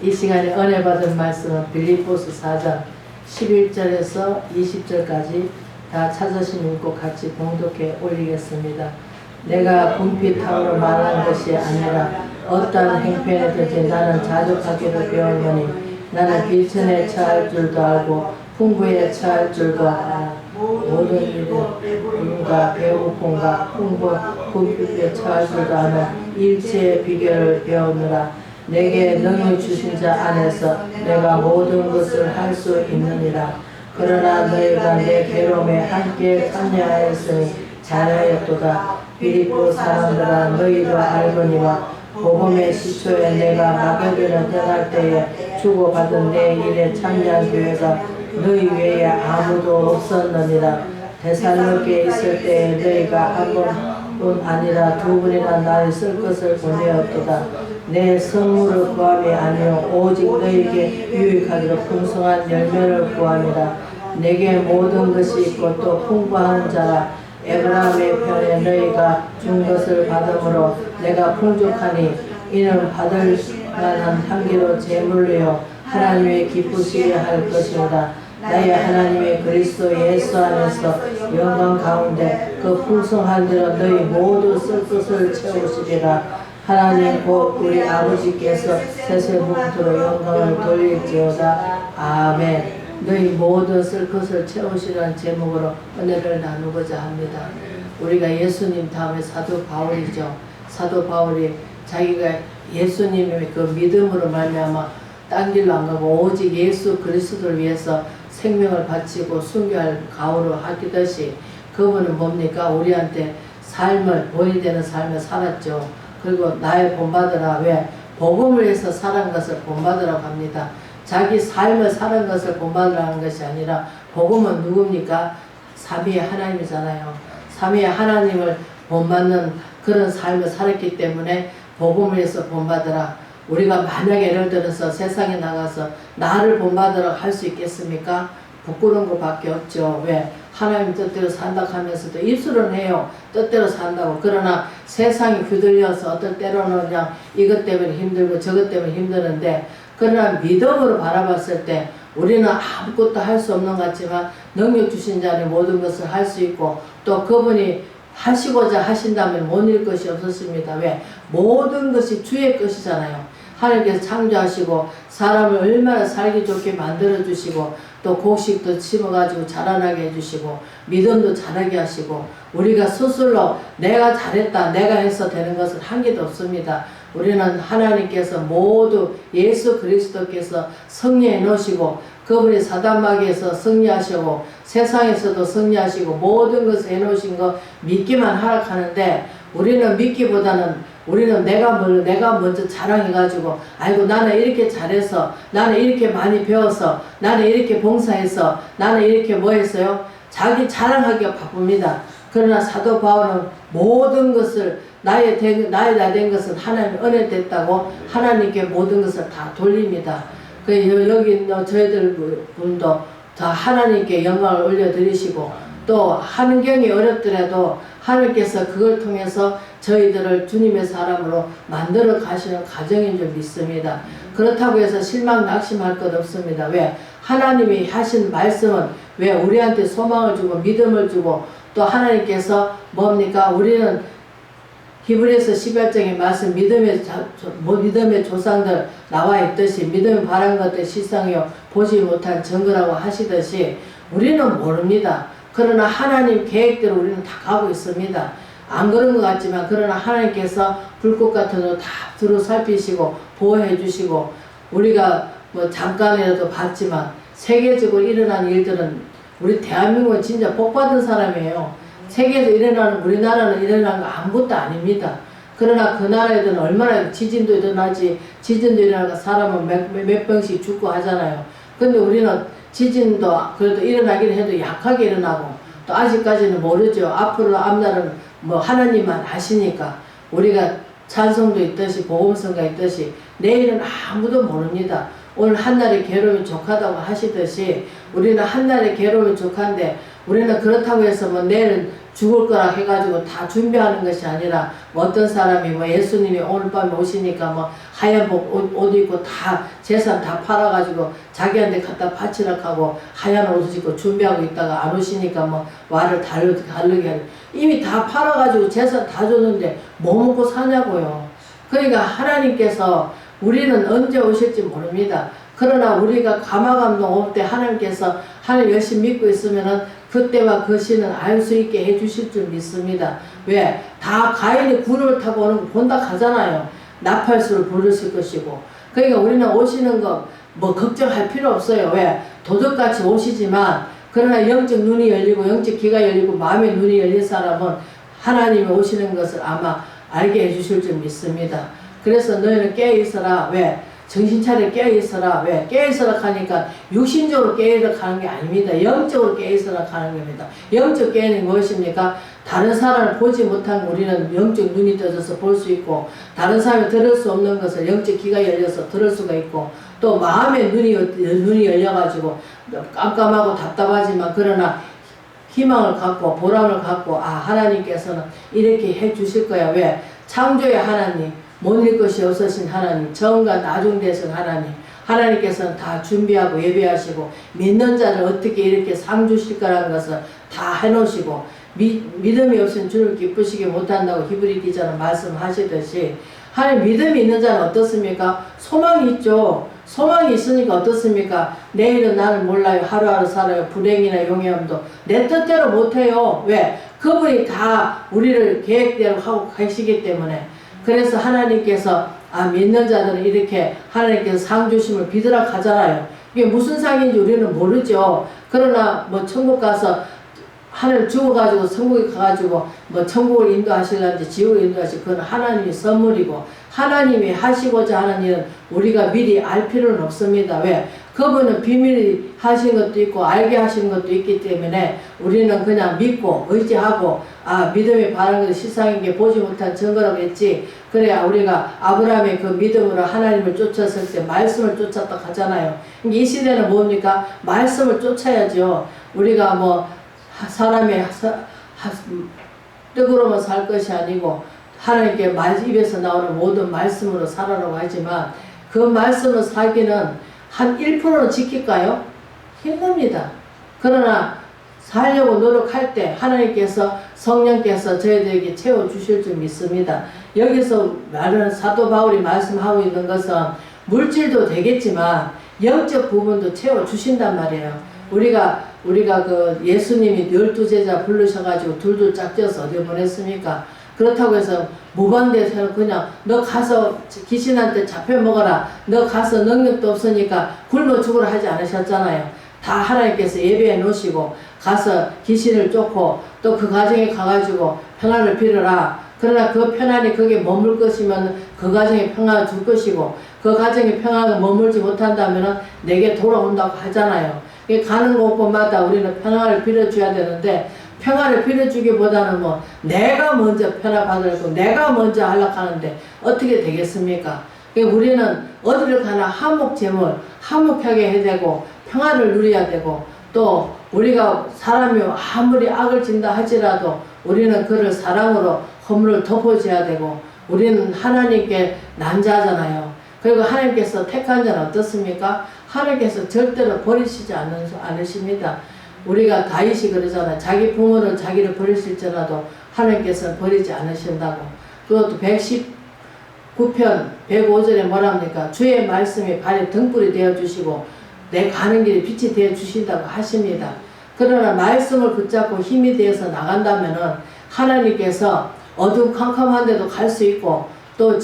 이 시간에 은혜 받은 말씀은 빌립보서 4장 11절에서 20절까지 다 찾으시면 읽고 같이 봉독해 올리겠습니다. 내가 궁핍함으로 말하는 것이 아니라 어떠한 행편에든지 나는 자족하기를 배우노니 나는 비천에 처할 줄도 알고 풍부에 처할 줄도 알아. 모든 일에 굶과 배고픔과 궁핍에 처할 줄도 아는 일체의 비결을 배우느라. 내게 능히 주신 자 안에서 내가 모든 것을 할 수 있느니라. 그러나 너희가 내 괴로움에 함께 참여하였으니 잘하였도다. 빌립보 사람들아, 너희도 알거니와 복음의 시초에 내가 마게도냐 떠날 때에 주고받은 내 일에 참여한 교회가 너희 외에 아무도 없었느니라. 데살로니가에 있을 때에 너희가 한 번뿐 아니라 두 번이나 나를 쓸 것을 보내었도다. 내 선물을 구함이 아니요 오직 너희에게 유익하기로 풍성한 열매를 구함이라. 내게 모든 것이 있고 또 풍부한 자라. 에브라함의 편에 너희가 준 것을 받음으로 내가 풍족하니 이는 받을 만한 향기로 제물로 하나님의 기쁘시게 할 것입니다. 나의 하나님의 그리스도 예수 안에서 영광 가운데 그 풍성한 대로 너희 모두 쓸 것을 채우시리라. 하나님 곧 우리 아버지께서 세세문토로 영광을 돌릴지어다. 아멘. 너희 모두 쓸 것을 채우시라는 제목으로 은혜를 나누고자 합니다. 우리가 예수님 다음에 사도 바울이죠. 사도 바울이 자기가 예수님의 그 믿음으로 말미암아 딴 길로 안 가고 오직 예수 그리스도를 위해서 생명을 바치고 순교할 가오로 하기듯이 그분은 뭡니까? 우리한테 삶을 본이 되는 삶을 살았죠. 그리고 나의 본받으라. 왜? 복음을 해서 살은 것을 본받으라고 합니다. 자기 삶을 사는 것을 본받으라는 것이 아니라 복음은 누굽니까? 삼위의 하나님이잖아요. 삼위의 하나님을 본받는 그런 삶을 살았기 때문에 복음을 해서 본받으라. 우리가 만약에 예를 들어서 세상에 나가서 나를 본받으라 할 수 있겠습니까? 부끄러운 것밖에 없죠. 왜? 하나님 뜻대로 산다 하면서도 입술은 해요. 뜻대로 산다고. 그러나 세상이 휘둘려서 어떨 때로는 그냥 이것 때문에 힘들고 저것 때문에 힘드는데, 그러나 믿음으로 바라봤을 때 우리는 아무것도 할 수 없는 것 같지만 능력 주신 자는 모든 것을 할 수 있고 또 그분이 하시고자 하신다면 못 일 것이 없었습니다. 왜? 모든 것이 주의 것이잖아요. 하나님께서 창조하시고 사람을 얼마나 살기 좋게 만들어주시고 또 곡식도 심어가지고 자라나게 해주시고 믿음도 자라게 하시고 우리가 스스로 내가 잘했다 내가 해서 되는 것은 한 개도 없습니다. 우리는 하나님께서 모두 예수 그리스도께서 승리해 놓으시고 그분이 사단마귀에서 승리하시고 세상에서도 승리하시고 모든 것을 해놓으신 거 믿기만 하락하는데 우리는 믿기보다는 우리는 내가 먼저 자랑해가지고 아이고 나는 이렇게 잘해서 나는 이렇게 많이 배워서 나는 이렇게 봉사해서 나는 이렇게 뭐 했어요? 자기 자랑하기가 바쁩니다. 그러나 사도 바울은 모든 것을 나의 다 된 것은 하나님의 은혜 됐다고 하나님께 모든 것을 다 돌립니다. 여기 저희들 분도 다 하나님께 영광을 올려드리시고 또 환경이 어렵더라도 하나님께서 그걸 통해서 저희들을 주님의 사람으로 만들어 가시는 과정인 줄 믿습니다. 그렇다고 해서 실망 낙심할 것 없습니다. 왜? 하나님이 하신 말씀은 왜 우리한테 소망을 주고 믿음을 주고 또 하나님께서 뭡니까? 우리는 히브리서 18장의 말씀 믿음의 조상들 나와 있듯이 믿음의 바란 것들 시상이요 보지 못한 증거라고 하시듯이 우리는 모릅니다. 그러나 하나님 계획대로 우리는 다 가고 있습니다. 안 그런 것 같지만 그러나 하나님께서 불꽃 같은 거 다 두루 살피시고 보호해 주시고 우리가 뭐 잠깐이라도 봤지만 세계적으로 일어난 일들은 우리 대한민국은 진짜 복받은 사람이에요. 세계에서 일어나는 우리나라는 일어나는 거 아무것도 아닙니다. 그러나 그 나라에는 얼마나 지진도 일어나지 지진도 일어나고 사람은 몇 병씩 죽고 하잖아요. 근데 우리는 지진도 그래도 일어나긴 해도 약하게 일어나고 또 아직까지는 모르죠. 앞날은 뭐 하나님만 아시니까 우리가 찬송도 있듯이 복음성가 있듯이 내일은 아무도 모릅니다. 오늘 한날의 괴로움이 족하다고 하시듯이 우리는 한날의 괴로움이 족한데 우리는 그렇다고 해서 뭐 내일은 죽을 거라 해가지고 다 준비하는 것이 아니라 뭐 어떤 사람이 뭐 예수님이 오늘 밤에 오시니까 뭐 하얀 옷 입고 다 재산 다 팔아가지고 자기한테 갖다 바치라고 하고 하얀 옷을 입고 준비하고 있다가 안 오시니까 뭐 와를 다르게 하는 이미 다 팔아가지고 재산 다 줬는데 뭐 먹고 사냐고요. 그러니까 하나님께서 우리는 언제 오실지 모릅니다. 그러나 우리가 감화감동 올 때 하나님께서 하나님 열심히 믿고 있으면은 그때와 그 시는 알 수 있게 해주실 줄 믿습니다. 왜? 다 가인이 구름을 타고 오는 거 본다 하잖아요. 나팔수를 부르실 것이고. 그러니까 우리는 오시는 거 뭐 걱정할 필요 없어요. 왜? 도둑같이 오시지만 그러나 영적 눈이 열리고 영적 귀가 열리고 마음의 눈이 열린 사람은 하나님이 오시는 것을 아마 알게 해주실 줄 믿습니다. 그래서 너희는 깨어있어라. 왜? 정신 차려 깨어있어라. 왜? 깨어있어라 하니까 육신적으로 깨어있어라 하는 게 아닙니다. 영적으로 깨어있어라 하는 겁니다. 영적 깨어있는 무엇입니까? 다른 사람을 보지 못한 우리는 영적 눈이 떠져서 볼 수 있고, 다른 사람이 들을 수 없는 것을 영적 귀가 열려서 들을 수가 있고, 또 마음의 눈이 열려가지고 깜깜하고 답답하지만 그러나 희망을 갖고 보람을 갖고 하나님께서는 이렇게 해 주실 거야. 왜? 창조의 하나님, 못 일 것이 없으신 하나님, 처음과 나중 되신 하나님, 하나님께서는 다 준비하고 예배하시고 믿는 자를 어떻게 이렇게 상 주실 거라는 것을 다 해놓으시고 믿음이 없으면 주를 기쁘시게 못한다고 히브리 기자는 말씀하시듯이 하나님 믿음이 있는 자는 어떻습니까? 소망이 있죠. 소망이 있으니까 어떻습니까? 내일은 나는 몰라요. 하루하루 살아요. 불행이나 용해함도 내 뜻대로 못해요. 왜? 그분이 다 우리를 계획대로 하고 가시기 때문에. 그래서 하나님께서 믿는 자들은 이렇게 하나님께서 상 주심을 믿으라 하잖아요. 이게 무슨 상인지 우리는 모르죠. 그러나 뭐 천국 가서 하나님 죽어가지고 천국에 가가지고 뭐 천국을 인도하시려는지 지옥을 인도하시 그건 하나님의 선물이고 하나님이 하시고자 하는 일은 우리가 미리 알 필요는 없습니다. 왜? 그분은 비밀히 하신 것도 있고 알게 하신 것도 있기 때문에 우리는 그냥 믿고 의지하고 믿음이 바른 것이 실상인 게 보지 못한 증거라고 했지. 그래야 우리가 아브라함의 그 믿음으로 하나님을 쫓았을 때 말씀을 쫓았다 하잖아요. 이 시대는 뭡니까? 말씀을 쫓아야죠. 우리가 뭐 사람의 뜻으로만 살 것이 아니고 하나님께 입에서 나오는 모든 말씀으로 살아라고 하지만 그 말씀을 살기는 한 1%는 지킬까요? 힘듭니다. 그러나 살려고 노력할 때 하나님께서 성령께서 저희들에게 채워주실 줄 믿습니다. 여기서 말하는 사도 바울이 말씀하고 있는 것은 물질도 되겠지만 영적 부분도 채워주신단 말이에요. 우리가 그 예수님이 12제자 부르셔가지고 둘둘 짝져서 어디 보냈습니까? 그렇다고 해서 무반대에서 그냥 너 가서 귀신한테 잡혀 먹어라. 너 가서 능력도 없으니까 굶어 죽으라 하지 않으셨잖아요. 다 하나님께서 예배해 놓으시고 가서 귀신을 쫓고 또 그 가정에 가가지고 평안을 빌어라. 그러나 그 평안이 거기에 머물 것이면 그 가정에 평안을 줄 것이고 그 가정에 평안을 머물지 못한다면 내게 돌아온다고 하잖아요. 가는 곳곳마다 우리는 평안을 빌어줘야 되는데 평안을 빌어주기보다는 뭐 내가 먼저 평안 받으려고 내가 먼저 하려고 하는데 어떻게 되겠습니까? 우리는 어디를 가나 화목제물 화목하게 해야 되고 평안을 누려야 되고 또 우리가 사람이 아무리 악을 진다 하지라도 우리는 그를 사랑으로 허물을 덮어줘야 되고 우리는 하나님께 난자잖아요. 그리고 하나님께서 택한 자는 어떻습니까? 하나님께서 절대로 버리시지 않으십니다. 우리가 다윗이 그러잖아요. 자기 부모를 자기를 버리실지라도 하나님께서 버리지 않으신다고. 그것도 119편 105절에 뭐랍니까? 주의 말씀이 발에 등불이 되어주시고 내 가는 길에 빛이 되어주신다고 하십니다. 그러나 말씀을 붙잡고 힘이 되어서 나간다면은 하나님께서 어두운 캄캄한 데도 갈 수 있고 또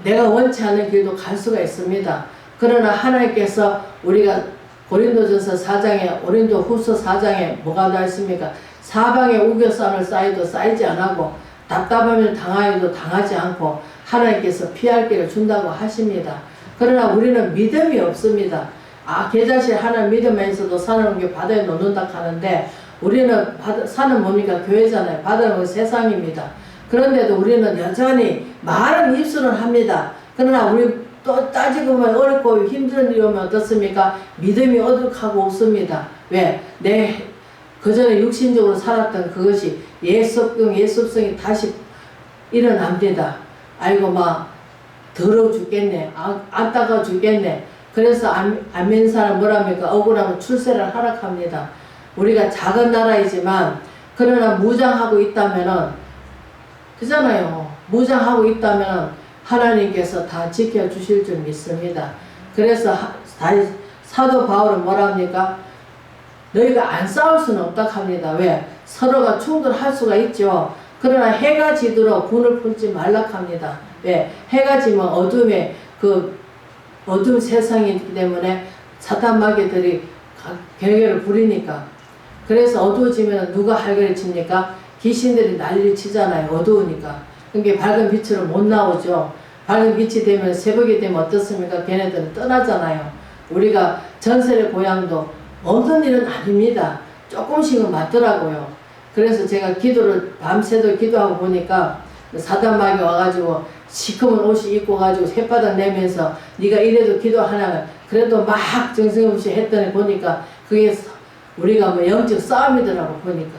내가 원치 않는 길도 갈 수가 있습니다. 그러나 하나님께서 우리가 고린도전서 4장에 고린도후서 4장에 뭐가 나 있습니까? 사방에 우겨쌈을 쌓여도 쌓이지 않고 답답하면 당하여도 당하지 않고 하나님께서 피할 길을 준다고 하십니다. 그러나 우리는 믿음이 없습니다. 계자실 하나님 믿음에 있어도 산을 옮겨 바다에 놓는다 하는데 우리는 산은 뭡니까? 교회잖아요. 바다는 그 세상입니다. 그런데도 우리는 여전히 말은 입술은 합니다. 그러나 우리 또 따지고 보면 어렵고 힘든 일이 오면 어떻습니까? 믿음이 어둑하고 없습니다. 왜? 내 그 전에 육신적으로 살았던 그것이 옛속성이 다시 일어납니다. 아이고 막 더러워 죽겠네. 안타까워 죽겠네. 그래서 안 믿는 사람 뭐랍니까? 억울하면 출세를 하락합니다. 우리가 작은 나라이지만 그러나 무장하고 있다면은 그잖아요. 무장하고 있다면 하나님께서 다 지켜주실 줄 믿습니다. 그래서 사도 바울은 뭐랍니까? 너희가 안 싸울 수는 없다 합니다. 왜? 서로가 충돌할 수가 있죠. 그러나 해가 지도록 분을 품지 말라 합니다. 왜? 해가 지면 어둠에 어둠 세상이기 때문에 사탄 마귀들이 결계를 부리니까. 그래서 어두워지면 누가 할개를 칩니까? 귀신들이 난리를 치잖아요. 어두우니까. 그러니까 밝은 빛으로 못 나오죠. 밝은 빛이 되면 새벽이 되면 어떻습니까? 걔네들은 떠나잖아요. 우리가 전설의 고향도 없는 일은 아닙니다. 조금씩은 맞더라고요. 그래서 제가 기도를 밤새도 기도하고 보니까 사단 마귀 와가지고 시커먼 옷이 입고 가지고 햇바닥 내면서 네가 이래도 기도하나 그래도 막 정신없이 했더니 보니까 그게 우리가 뭐 영적 싸움이더라고 보니까.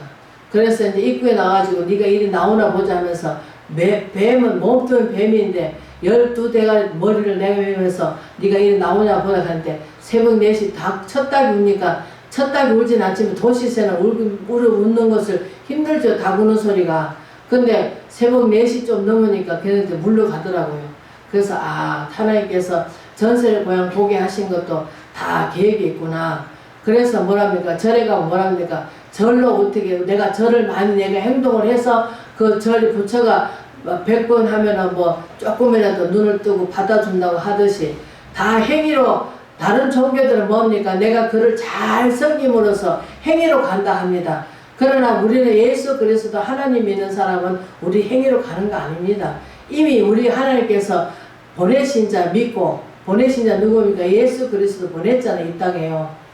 그래서 이제 입구에 나가지고 네가 이리 나오나 보자 하면서 뱀은 몸뚱이 뱀인데 12대가 머리를 내밀면서 네가 이리 나오냐 보자 하는데 새벽 4시 첫 닭이 우니까 첫 닭이 울진 않지만 도시새는 웃는 것을 힘들죠. 닭 우는 소리가. 근데 새벽 4시 좀 넘으니까 걔네들 물러가더라고요. 그래서 하나님께서 전설의 고향 보게 하신 것도 다 계획이 있구나. 그래서 뭐랍니까? 절에 가면 뭐랍니까? 절로 어떻게 내가 절을 많이 내가 행동을 해서 그 절이 부처가 100번 하면은 뭐 조금이라도 눈을 뜨고 받아준다고 하듯이 다 행위로 다른 종교들은 뭡니까? 내가 그를 잘 섬김으로써 행위로 간다 합니다. 그러나 우리는 예수 그리스도 하나님 믿는 사람은 우리 행위로 가는 거 아닙니다. 이미 우리 하나님께서 보내신 자 믿고 보내신 자 누굽니까? 예수 그리스도 보냈잖아요. 이 땅에요.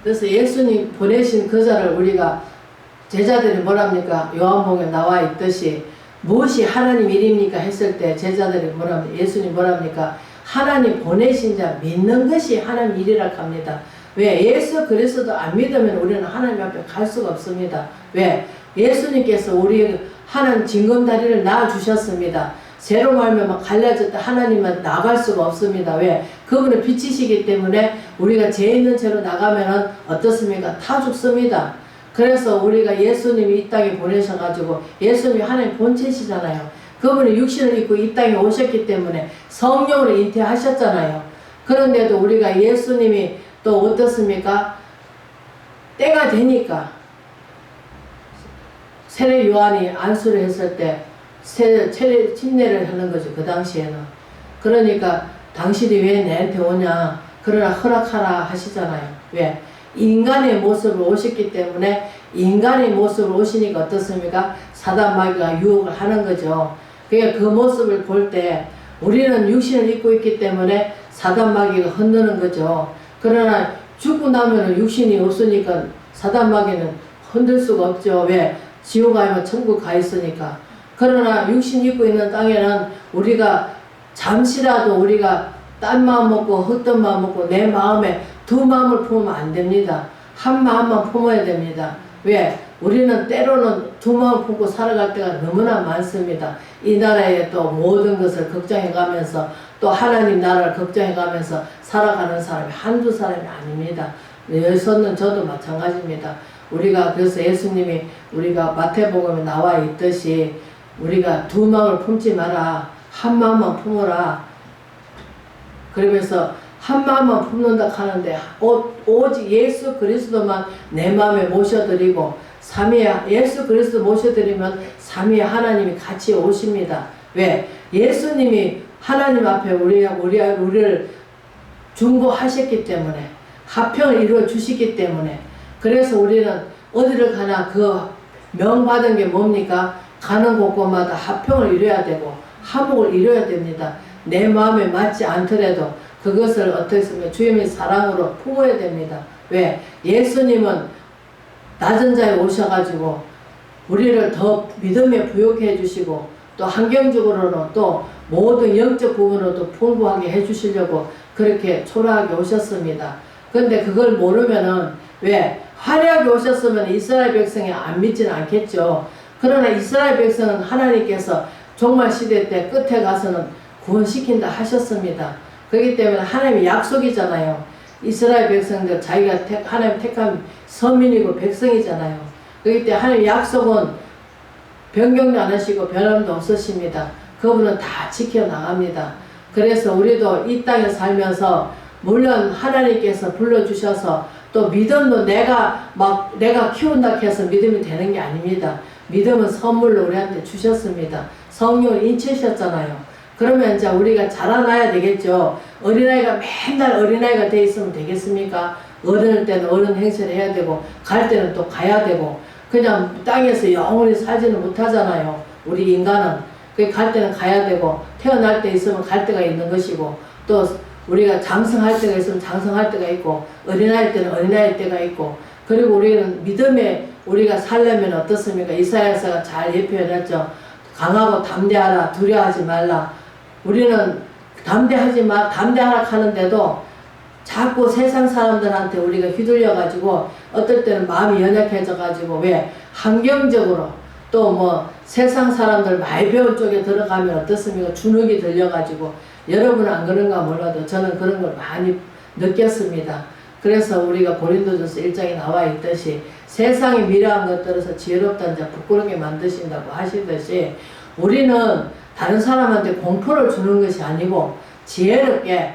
그래서 예수님 보내신 그 자를 우리가 제자들이 뭐랍니까? 요한복음에 나와 있듯이 무엇이 하나님 일입니까? 했을 때 제자들이 뭐랍니까? 예수님 뭐랍니까? 하나님 보내신 자 믿는 것이 하나님 일이라 합니다. 왜? 예수 그리스도 안 믿으면 우리는 하나님 앞에 갈 수가 없습니다. 왜? 예수님께서 우리 하나님 징검다리를 낳아주셨습니다. 새로 말면 갈라졌다 하나님만 나갈 수가 없습니다. 왜? 그분은 빛이시기 때문에 우리가 죄 있는 채로 나가면은 어떻습니까? 타 죽습니다. 그래서 우리가 예수님이 이 땅에 보내셔가지고 예수님이 하나님 본체시잖아요. 그분이 육신을 입고 이 땅에 오셨기 때문에 성령으로 잉태하셨잖아요. 그런데도 우리가 예수님이 또 어떻습니까? 때가 되니까 세례 요한이 안수를 했을 때 세례 침례를 하는 거죠. 그 당시에는. 그러니까 당신이 왜 내한테 오냐? 그러나 허락하라 하시잖아요. 왜? 인간의 모습으로 오셨기 때문에 인간의 모습으로 오시니까 어떻습니까? 사단 마귀가 유혹을 하는 거죠. 그러니까 그 모습을 볼 때 우리는 육신을 입고 있기 때문에 사단 마귀가 흔드는 거죠. 그러나 죽고 나면 육신이 없으니까 사단 마귀는 흔들 수가 없죠. 왜? 지옥 가면 천국 가 있으니까. 그러나 육신 입고 있는 땅에는 우리가 잠시라도 우리가 딴 마음 먹고 헛된 마음 먹고 내 마음에 두 마음을 품으면 안 됩니다. 한 마음만 품어야 됩니다. 왜? 우리는 때로는 두 마음 품고 살아갈 때가 너무나 많습니다. 이 나라에 또 모든 것을 걱정해 가면서 또 하나님 나라를 걱정해 가면서 살아가는 사람이 한두 사람이 아닙니다. 여기 섰는 저도 마찬가지입니다. 우리가 그래서 예수님이 우리가 마태복음에 나와 있듯이 우리가 두 마음을 품지 마라. 한 마음만 품어라. 그러면서 한 마음만 품는다 하는데 오직 예수 그리스도만 내 마음에 모셔드리고 예수 그리스도 모셔드리면 삼위의 하나님이 같이 오십니다. 왜? 예수님이 하나님 앞에 우리를 중보하셨기 때문에 화평을 이루어 주시기 때문에 그래서 우리는 어디를 가나 그 명받은 게 뭡니까? 가는 곳곳마다 화평을 이루어야 되고 화목을 이루어야 됩니다. 내 마음에 맞지 않더라도 그것을 어떻게 쓰면 주님의 사랑으로 품어야 됩니다. 왜? 예수님은 낮은 자에 오셔가지고 우리를 더 믿음에 부욕해 주시고 또 환경적으로는 또 모든 영적 부분으로도 풍부하게 해주시려고 그렇게 초라하게 오셨습니다. 근데 그걸 모르면은 왜 화려하게 오셨으면 이스라엘 백성이 안 믿지는 않겠죠. 그러나 이스라엘 백성은 하나님께서 종말 시대 때 끝에 가서는 구원시킨다 하셨습니다. 그렇기 때문에 하나님의 약속이잖아요. 이스라엘 백성들 자기가 하나님 택한 서민이고 백성이잖아요. 그렇기 때문에 하나님의 약속은 변경도 안 하시고 변함도 없으십니다. 그분은 다 지켜나갑니다. 그래서 우리도 이 땅에 살면서 물론 하나님께서 불러주셔서 또 믿음도 내가 키운다 해서 믿음이 되는 게 아닙니다. 믿음은 선물로 우리한테 주셨습니다. 성령을 인치셨잖아요. 그러면 이제 우리가 자라나야 되겠죠. 어린아이가 맨날 어린아이가 돼 있으면 되겠습니까? 어른일 때는 어른 행세를 해야 되고 갈 때는 또 가야 되고 그냥 땅에서 영원히 살지는 못하잖아요. 우리 인간은. 갈 때는 가야 되고 태어날 때 있으면 갈 때가 있는 것이고 또 우리가 장성할 때가 있으면 장성할 때가 있고 어린아이 때는 어린아이 때가 있고 그리고 우리는 믿음에 우리가 살려면 어떻습니까? 이사야서가 잘 예표해놨죠. 강하고 담대하라 두려워하지 말라. 우리는 담대하라 하는데도 자꾸 세상 사람들한테 우리가 휘둘려 가지고 어떨 때는 마음이 연약해져 가지고 왜 환경적으로 또 뭐 세상 사람들 많이 배운 쪽에 들어가면 어떻습니까? 주눅이 들려 가지고 여러분은 안 그런가 몰라도 저는 그런 걸 많이 느꼈습니다. 그래서 우리가 고린도전서 1장에 나와 있듯이 세상의 미래한 것들에서 지혜롭다는 자 부끄럽게 만드신다고 하시듯이 우리는 다른 사람한테 공포를 주는 것이 아니고 지혜롭게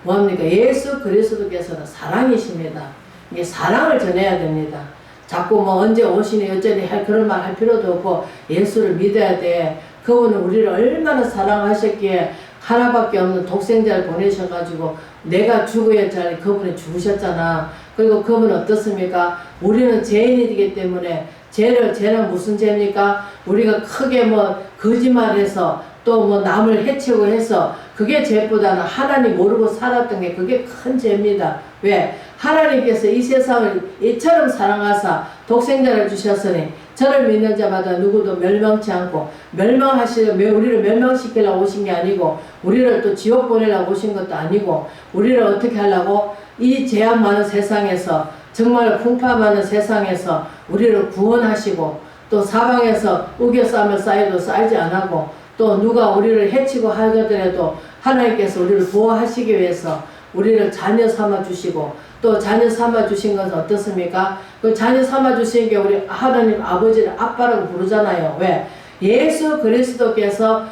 뭡니까? 예수 그리스도께서는 사랑이십니다. 이게 사랑을 전해야 됩니다. 자꾸 뭐 언제 오시니 어쩌니 그런 말 할 필요도 없고 예수를 믿어야 돼. 그분은 우리를 얼마나 사랑하셨기에 하나밖에 없는 독생자를 보내셔가지고 내가 죽어야 할 그분이 죽으셨잖아. 그리고 그분은 어떻습니까? 우리는 죄인이기 때문에 죄는 무슨 죄입니까? 우리가 크게 뭐 거짓말해서 또 뭐 남을 해치고 해서 그게 죄보다는 하나님 모르고 살았던 게 그게 큰 죄입니다. 왜? 하나님께서 이 세상을 이처럼 사랑하사 독생자를 주셨으니 저를 믿는 자마다 누구도 멸망치 않고 우리를 멸망시키려고 오신 게 아니고 우리를 또 지옥 보내려고 오신 것도 아니고 우리를 어떻게 하려고 이 죄악 많은 세상에서 정말 풍파 많은 세상에서 우리를 구원하시고 또 사방에서 우겨싸며 쌓여도 쌓이지 않고 또 누가 우리를 해치고 하더라도 하나님께서 우리를 보호하시기 위해서 우리를 자녀 삼아 주시고 또 자녀 삼아 주신 것은 어떻습니까? 그 자녀 삼아 주신 게 우리 하나님 아버지를 아빠라고 부르잖아요. 왜? 예수 그리스도께서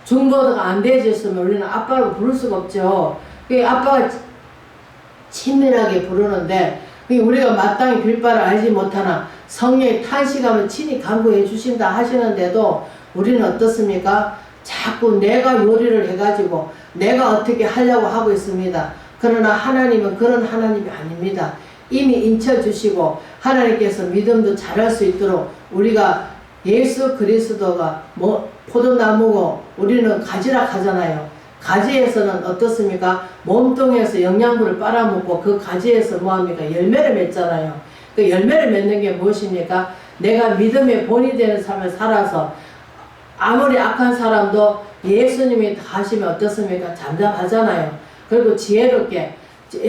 중보가 안 되셨으면 우리는 아빠라고 부를 수가 없죠. 그 아빠가 친밀하게 부르는데 우리가 마땅히 빌바를 알지 못하나 성령이 탄식하면 친히 간구해 주신다 하시는데도 우리는 어떻습니까? 자꾸 내가 요리를 해가지고 내가 어떻게 하려고 하고 있습니다. 그러나 하나님은 그런 하나님이 아닙니다. 이미 인쳐주시고 하나님께서 믿음도 잘할 수 있도록 우리가 예수 그리스도가 포도나무고 우리는 가지라 하잖아요. 가지에서는 어떻습니까? 몸통에서 영양분을 빨아먹고 그 가지에서 뭐합니까? 열매를 맺잖아요. 그 열매를 맺는 게 무엇입니까? 내가 믿음의 본이 되는 삶을 살아서 아무리 악한 사람도 예수님이 하시면 어떻습니까? 잠잠하잖아요. 그리고 지혜롭게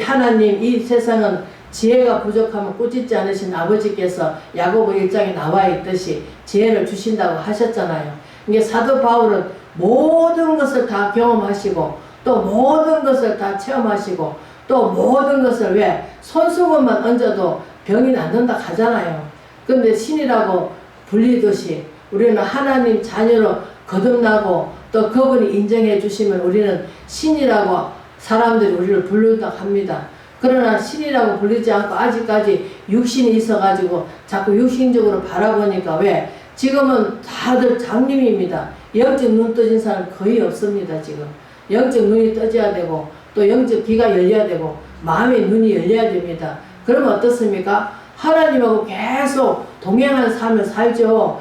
하나님 이 세상은 지혜가 부족하면 꾸짖지 않으신 아버지께서 야고보 1장에 나와 있듯이 지혜를 주신다고 하셨잖아요. 이게 사도 바울은 모든 것을 다 경험하시고 또 모든 것을 다 체험하시고 또 모든 것을 왜 손수건만 얹어도 병이 낫는다 하잖아요. 근데 신이라고 불리듯이 우리는 하나님 자녀로 거듭나고 또 그분이 인정해 주시면 우리는 신이라고 사람들이 우리를 부른다 합니다. 그러나 신이라고 불리지 않고 아직까지 육신이 있어가지고 자꾸 육신적으로 바라보니까 왜? 지금은 다들 장님입니다. 영적 눈 떠진 사람 거의 없습니다. 지금 영적 눈이 떠져야 되고 또 영적 귀가 열려야 되고 마음의 눈이 열려야 됩니다. 그러면 어떻습니까? 하나님하고 계속 동행하는 삶을 살죠.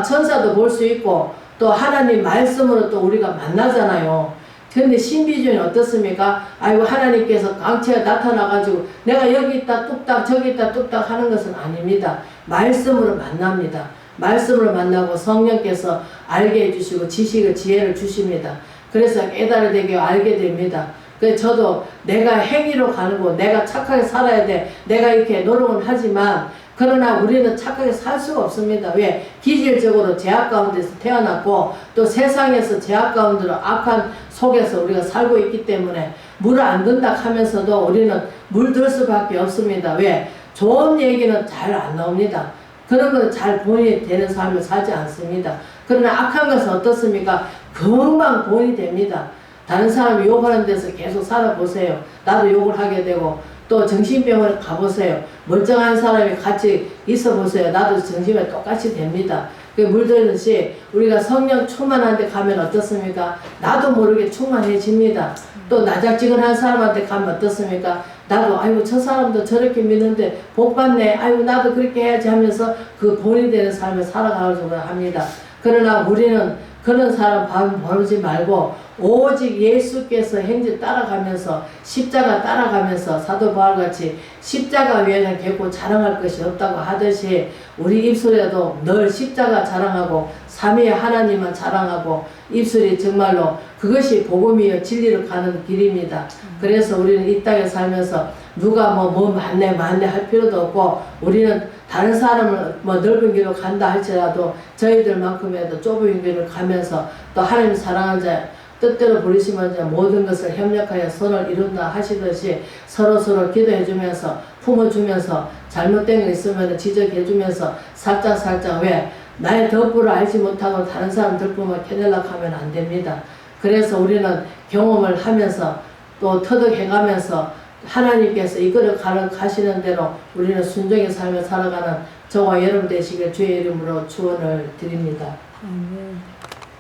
천사도 볼 수 있고 또 하나님 말씀으로 또 우리가 만나잖아요. 근데 신비주의는 어떻습니까? 아이고 하나님께서 강체가 나타나가지고 내가 여기 있다 뚝딱 저기 있다 뚝딱 하는 것은 아닙니다. 말씀으로 만납니다. 말씀으로 만나고 성령께서 알게 해주시고 지식을 지혜를 주십니다. 그래서 깨달아 되게 알게 됩니다. 그래서 저도 내가 행위로 가는 거 내가 착하게 살아야 돼 내가 이렇게 노력은 하지만 그러나 우리는 착하게 살 수가 없습니다. 왜? 기질적으로 죄악 가운데서 태어났고 또 세상에서 죄악 가운데로 악한 속에서 우리가 살고 있기 때문에 물을 안 든다 하면서도 우리는 물들 수밖에 없습니다. 왜? 좋은 얘기는 잘 안 나옵니다. 그런 것은 잘 본인이 되는 삶을 살지 않습니다. 그러나 악한 것은 어떻습니까? 금방 본이 됩니다. 다른 사람이 욕하는 데서 계속 살아보세요. 나도 욕을 하게 되고 또 정신병원에 가보세요. 멀쩡한 사람이 같이 있어보세요. 나도 정신병 똑같이 됩니다. 그 물들듯이 우리가 성령 충만한 데 가면 어떻습니까? 나도 모르게 충만해집니다. 또 나작지근한 사람한테 가면 어떻습니까? 나도 아이고 저 사람도 저렇게 믿는데 복 받네. 아이고 나도 그렇게 해야지 하면서 그 본이 되는 삶을 살아가려고 합니다. 그러나 우리는 그런 사람 바르지 말고 오직 예수께서 행진 따라가면서 십자가 따라가면서 사도 바울같이 십자가 외에는 결코 자랑할 것이 없다고 하듯이 우리 입술에도 늘 십자가 자랑하고 삼위의 하나님만 자랑하고 입술이 정말로 그것이 복음이요 진리로 가는 길입니다. 그래서 우리는 이 땅에 살면서 누가 뭐 많네 할 필요도 없고 우리는 다른 사람을 넓은 길로 간다 할지라도 저희들만큼이라도 좁은 길을 가면서 또 하나님 사랑하는 자 뜻대로 부르시면 이제 모든 것을 협력하여 선을 이룬다 하시듯이 서로 기도해 주면서 품어주면서 잘못된 거 있으면 지적해 주면서 살짝 왜 나의 덕부를 알지 못하고 다른 사람 덕부만 캐내려고 하면 안 됩니다. 그래서 우리는 경험을 하면서 또 터득해가면서 하나님께서 이끌어 가시는 대로 우리는 순종의 삶을 살아가는 저와 여러분 되시길 주의 이름으로 축원을 드립니다. 아멘.